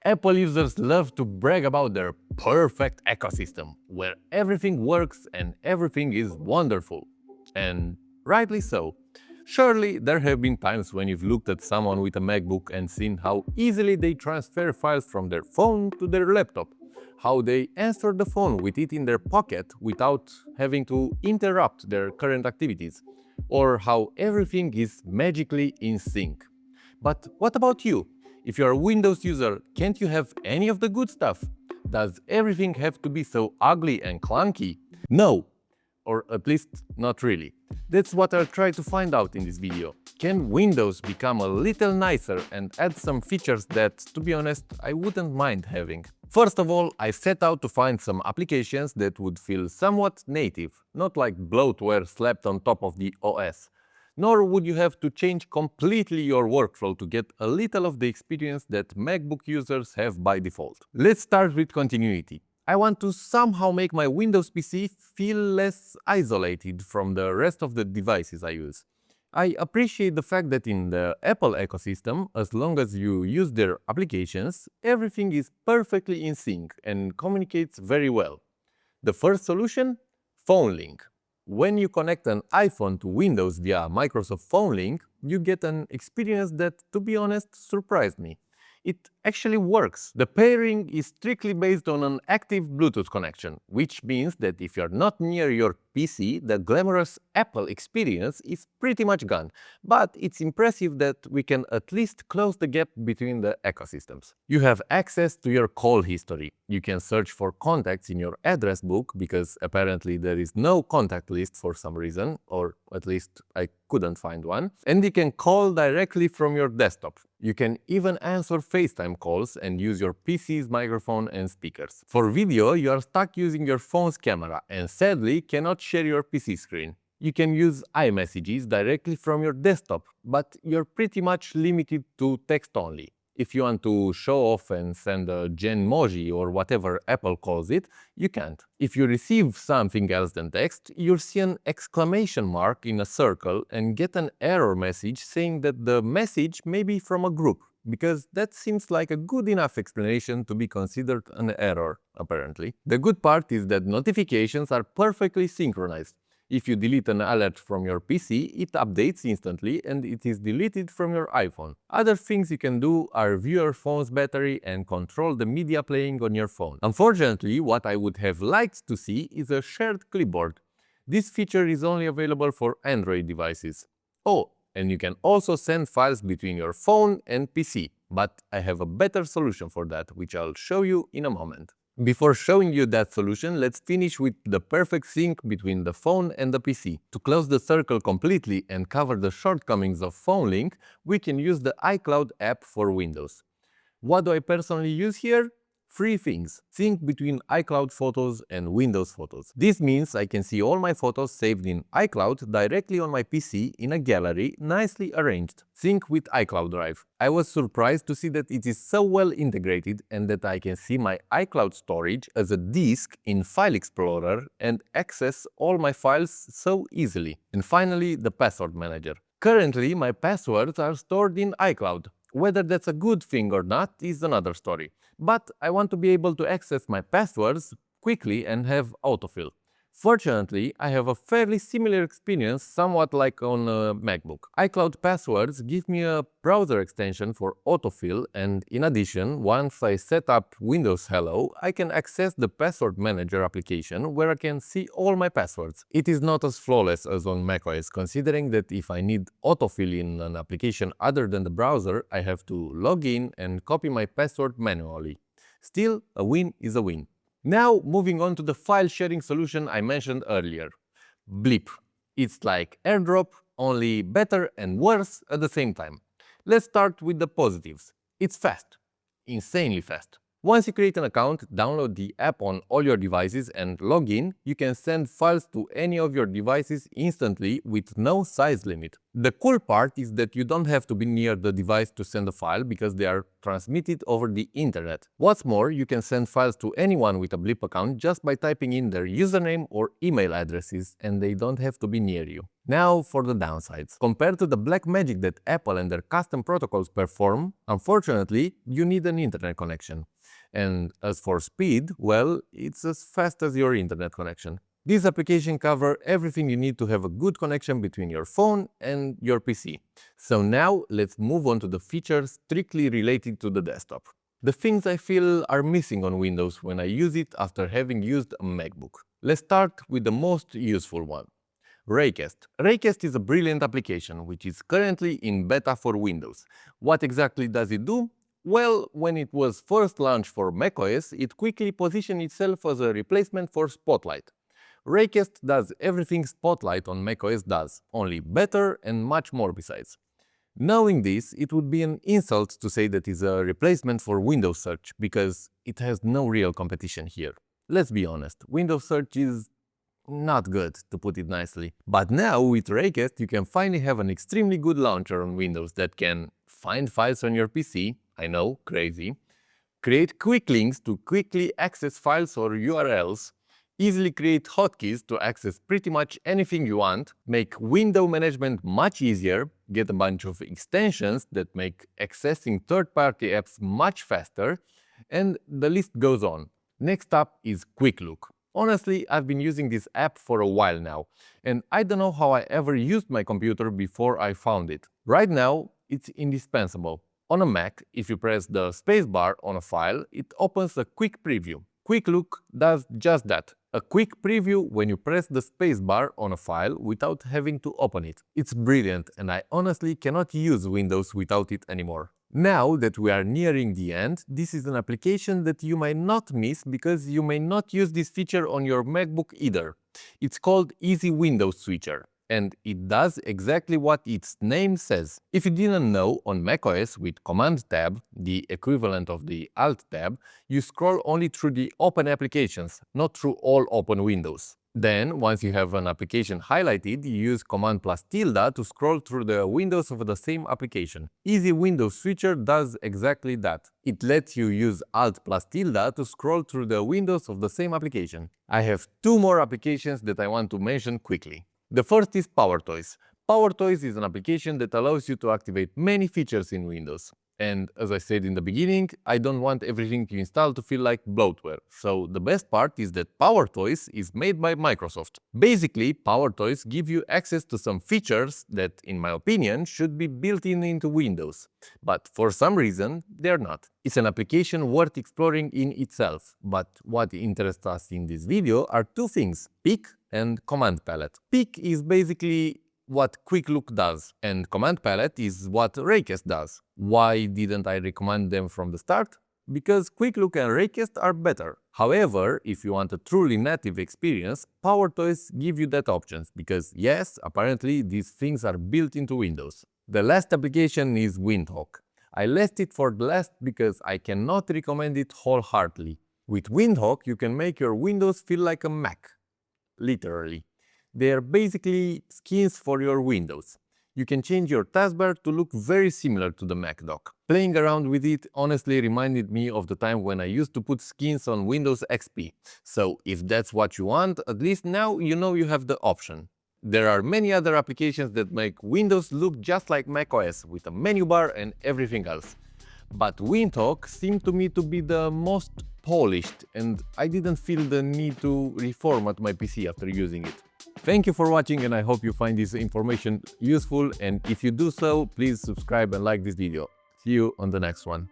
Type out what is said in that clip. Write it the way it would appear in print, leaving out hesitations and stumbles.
Apple users love to brag about their perfect ecosystem, where everything works and everything is wonderful. And rightly so. Surely there have been times when you've looked at someone with a MacBook and seen how easily they transfer files from their phone to their laptop, how they answer the phone with it in their pocket without having to interrupt their current activities, or how everything is magically in sync. But what about you? If you're a Windows user, can't you have any of the good stuff? Does everything have to be so ugly and clunky? No, or at least not really. That's what I'll try to find out in this video. Can Windows become a little nicer and add some features that, to be honest, I wouldn't mind having? First of all, I set out to find some applications that would feel somewhat native, not like bloatware slapped on top of the OS. Nor would you have to change completely your workflow to get a little of the experience that MacBook users have by default. Let's start with continuity. I want to somehow make my Windows PC feel less isolated from the rest of the devices I use. I appreciate the fact that in the Apple ecosystem, as long as you use their applications, everything is perfectly in sync and communicates very well. The first solution? Phone Link. When you connect an iPhone to Windows via Microsoft Phone Link, you get an experience that, to be honest, surprised me. It actually works. The pairing is strictly based on an active Bluetooth connection, which means that if you're not near your PC, the glamorous Apple experience is pretty much gone. But it's impressive that we can at least close the gap between the ecosystems. You have access to your call history. You can search for contacts in your address book, because apparently there is no contact list for some reason, or at least I couldn't find one. And you can call directly from your desktop. You can even answer FaceTime calls and use your PC's microphone and speakers. For video, you are stuck using your phone's camera and sadly cannot share your PC screen. You can use iMessages directly from your desktop, but you're pretty much limited to text only. If you want to show off and send a Genmoji or whatever Apple calls it, you can't. If you receive something else than text, you'll see an exclamation mark in a circle and get an error message saying that the message may be from a group, because that seems like a good enough explanation to be considered an error, apparently. The good part is that notifications are perfectly synchronized. If you delete an alert from your PC, it updates instantly and it is deleted from your iPhone. Other things you can do are view your phone's battery and control the media playing on your phone. Unfortunately, what I would have liked to see is a shared clipboard. This feature is only available for Android devices. Oh, and you can also send files between your phone and PC, but I have a better solution for that, which I'll show you in a moment. Before showing you that solution, let's finish with the perfect sync between the phone and the PC. To close the circle completely and cover the shortcomings of Phone Link, we can use the iCloud app for Windows. What do I personally use here? Three things: sync between iCloud photos and Windows photos. This means I can see all my photos saved in iCloud directly on my PC in a gallery nicely arranged. Sync with iCloud Drive. I was surprised to see that it is so well integrated and that I can see my iCloud storage as a disk in File Explorer and access all my files so easily. And finally, the password manager. Currently, my passwords are stored in iCloud. Whether that's a good thing or not is another story. But I want to be able to access my passwords quickly and have autofill. Fortunately, I have a fairly similar experience, somewhat like on a MacBook. iCloud Passwords give me a browser extension for autofill, and in addition, once I set up Windows Hello, I can access the Password Manager application where I can see all my passwords. It is not as flawless as on macOS, considering that if I need autofill in an application other than the browser, I have to log in and copy my password manually. Still, a win is a win. Now, moving on to the file sharing solution I mentioned earlier. Blip. It's like AirDrop, only better and worse at the same time. Let's start with the positives. It's fast. Insanely fast. Once you create an account, download the app on all your devices and log in, you can send files to any of your devices instantly with no size limit. The cool part is that you don't have to be near the device to send a file because they are transmitted over the internet. What's more, you can send files to anyone with a Blip account just by typing in their username or email addresses, and they don't have to be near you. Now for the downsides. Compared to the black magic that Apple and their custom protocols perform, unfortunately, you need an internet connection. And as for speed, well, it's as fast as your internet connection. These applications cover everything you need to have a good connection between your phone and your PC. So now let's move on to the features strictly related to the desktop. The things I feel are missing on Windows when I use it after having used a MacBook. Let's start with the most useful one. Raycast. Raycast is a brilliant application which is currently in beta for Windows. What exactly does it do? Well, when it was first launched for macOS, it quickly positioned itself as a replacement for Spotlight. Raycast does everything Spotlight on macOS does, only better and much more besides. Knowing this, it would be an insult to say that it's a replacement for Windows Search, because it has no real competition here. Let's be honest, Windows Search is not good, to put it nicely. But now with Raycast you can finally have an extremely good launcher on Windows that can find files on your PC, I know, crazy, create quick links to quickly access files or URLs, easily create hotkeys to access pretty much anything you want, make window management much easier, get a bunch of extensions that make accessing third-party apps much faster, and the list goes on. Next up is QuickLook. Honestly, I've been using this app for a while now, and I don't know how I ever used my computer before I found it. Right now, it's indispensable. On a Mac, if you press the spacebar on a file, it opens a quick preview. QuickLook does just that. A quick preview when you press the spacebar on a file without having to open it. It's brilliant, and I honestly cannot use Windows without it anymore. Now that we are nearing the end, this is an application that you might not miss because you may not use this feature on your MacBook either. It's called Easy Window Switcher, and it does exactly what its name says. If you didn't know, on macOS with Command Tab, the equivalent of the Alt Tab, you scroll only through the open applications, not through all open windows. Then, once you have an application highlighted, you use Command plus tilde to scroll through the windows of the same application. Easy Window Switcher does exactly that. It lets you use Alt plus tilde to scroll through the windows of the same application. I have two more applications that I want to mention quickly. The first is PowerToys. PowerToys is an application that allows you to activate many features in Windows. And as I said in the beginning, I don't want everything you install to feel like bloatware. So the best part is that PowerToys is made by Microsoft. Basically, PowerToys give you access to some features that, in my opinion, should be built into Windows. But for some reason, they're not. It's an application worth exploring in itself. But what interests us in this video are two things: Pick and Command Palette. Pick is basically what QuickLook does, and Command Palette is what Raycast does. Why didn't I recommend them from the start? Because QuickLook and Raycast are better. However, if you want a truly native experience, PowerToys give you that option, because yes, apparently these things are built into Windows. The last application is Windhawk. I left it for the last because I cannot recommend it wholeheartedly. With Windhawk, you can make your Windows feel like a Mac. Literally. They are basically skins for your Windows. You can change your taskbar to look very similar to the Mac dock. Playing around with it honestly reminded me of the time when I used to put skins on Windows XP. So if that's what you want, at least now you know you have the option. There are many other applications that make Windows look just like macOS with a menu bar and everything else. But Windhawk seemed to me to be the most polished, and I didn't feel the need to reformat my PC after using it. Thank you for watching, and I hope you find this information useful, and if you do so, please subscribe and like this video. See you on the next one.